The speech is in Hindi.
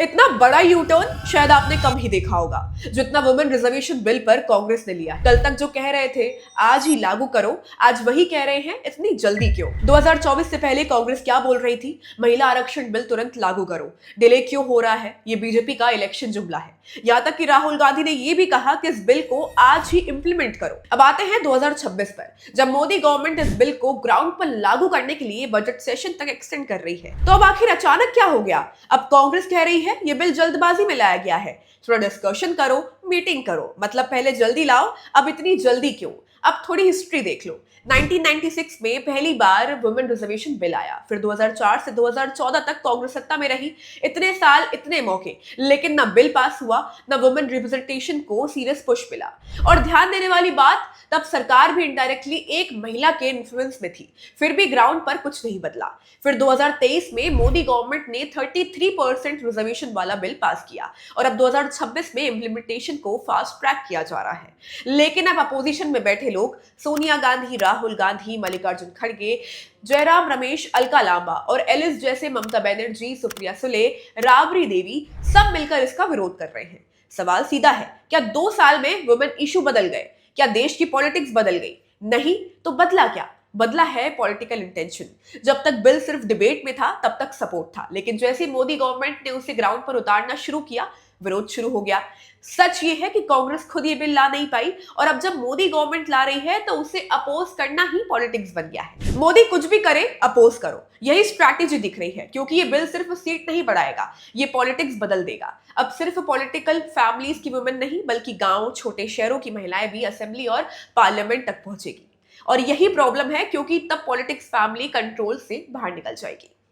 इतना बड़ा यू टर्न शायद आपने कम ही देखा होगा जितना वुमेन रिजर्वेशन बिल पर कांग्रेस ने लिया। कल तक जो कह रहे थे आज ही लागू करो, आज वही कह रहे हैं इतनी जल्दी क्यों। 2024 से पहले कांग्रेस क्या बोल रही थी? महिला आरक्षण बिल तुरंत लागू करो। डिले क्यों हो रहा है? ये बीजेपी का इलेक्शन जुमला है। यहां तक कि राहुल गांधी ने यह भी कहा कि इस बिल को आज ही इंप्लीमेंट करो। अब आते हैं 2026 पर, जब मोदी गवर्नमेंट इस बिल को ग्राउंड पर लागू करने के लिए बजट सेशन तक एक्सटेंड कर रही है। तो अब आखिर अचानक क्या हो गया? अब कांग्रेस कह रही है ये बिल जल्दबाजी में लाया गया है, थोड़ा डिस्कशन करो, मीटिंग करो। मतलब पहले जल्दी लाओ, अब इतनी जल्दी क्यों? अब थोड़ी हिस्ट्री देख लो। 1996 में पहली बार वुमेन रिजर्वेशन बिल आया, फिर 2004 से 2014 तक कांग्रेस सत्ता में रही। इतने साल, इतने मौके, लेकिन ना बिल पास हुआ, ना वुमेन रिप्रेजेंटेशन को सीरियस पुश मिला। और ध्यान देने वाली बात, तब सरकार भी इनडायरेक्टली एक महिला के इन्फ्लुएंस में थी, फिर भी ग्राउंड पर कुछ नहीं बदला। फिर 2023 में मोदी गवर्नमेंट ने 33% रिजर्वेशन वाला बिल पास किया और अब 2026 में इंप्लीमेंटेशन को फास्ट ट्रैक किया जा रहा है। लेकिन अब अपोजिशन में बैठे लोग, सोनिया गांधी, राहुल गांधी, मल्लिकार्जुन खड़गे, जयराम रमेश, अलका लांबा और एलिस जैसे ममता बनर्जी, सुप्रिया सुले, राबड़ी देवी, सब मिलकर इसका विरोध कर रहे हैं। सवाल सीधा है, क्या 2 साल में वुमेन इशू बदल गए? क्या देश की पॉलिटिक्स बदल गई? नहीं तो बदला क्या? बदला है पॉलिटिकल इंटेंशन। जब तक बिल सिर्फ डिबेट में था तब तक सपोर्ट था, लेकिन जैसे मोदी गवर्नमेंट ने उसे ग्राउंड पर उतारना शुरू किया, विरोध शुरू हो गया। सच ये है कि कांग्रेस खुद ये बिल ला नहीं पाई और अब जब मोदी गवर्नमेंट ला रही है तो उसे अपोज करना ही पॉलिटिक्स बन गया है। मोदी कुछ भी करे, अपोज करो, यही स्ट्रैटेजी दिख रही है, क्योंकि ये बिल सिर्फ सीट नहीं बढ़ाएगा, ये पॉलिटिक्स बदल देगा। अब सिर्फ पॉलिटिकल फैमिलीज की वुमेन नहीं, बल्कि गांव, छोटे शहरों की महिलाएं भी असेंबली और पार्लियामेंट तक पहुंचेगी। और यही प्रॉब्लम है, क्योंकि तब पॉलिटिक्स फैमिली कंट्रोल से बाहर निकल जाएगी।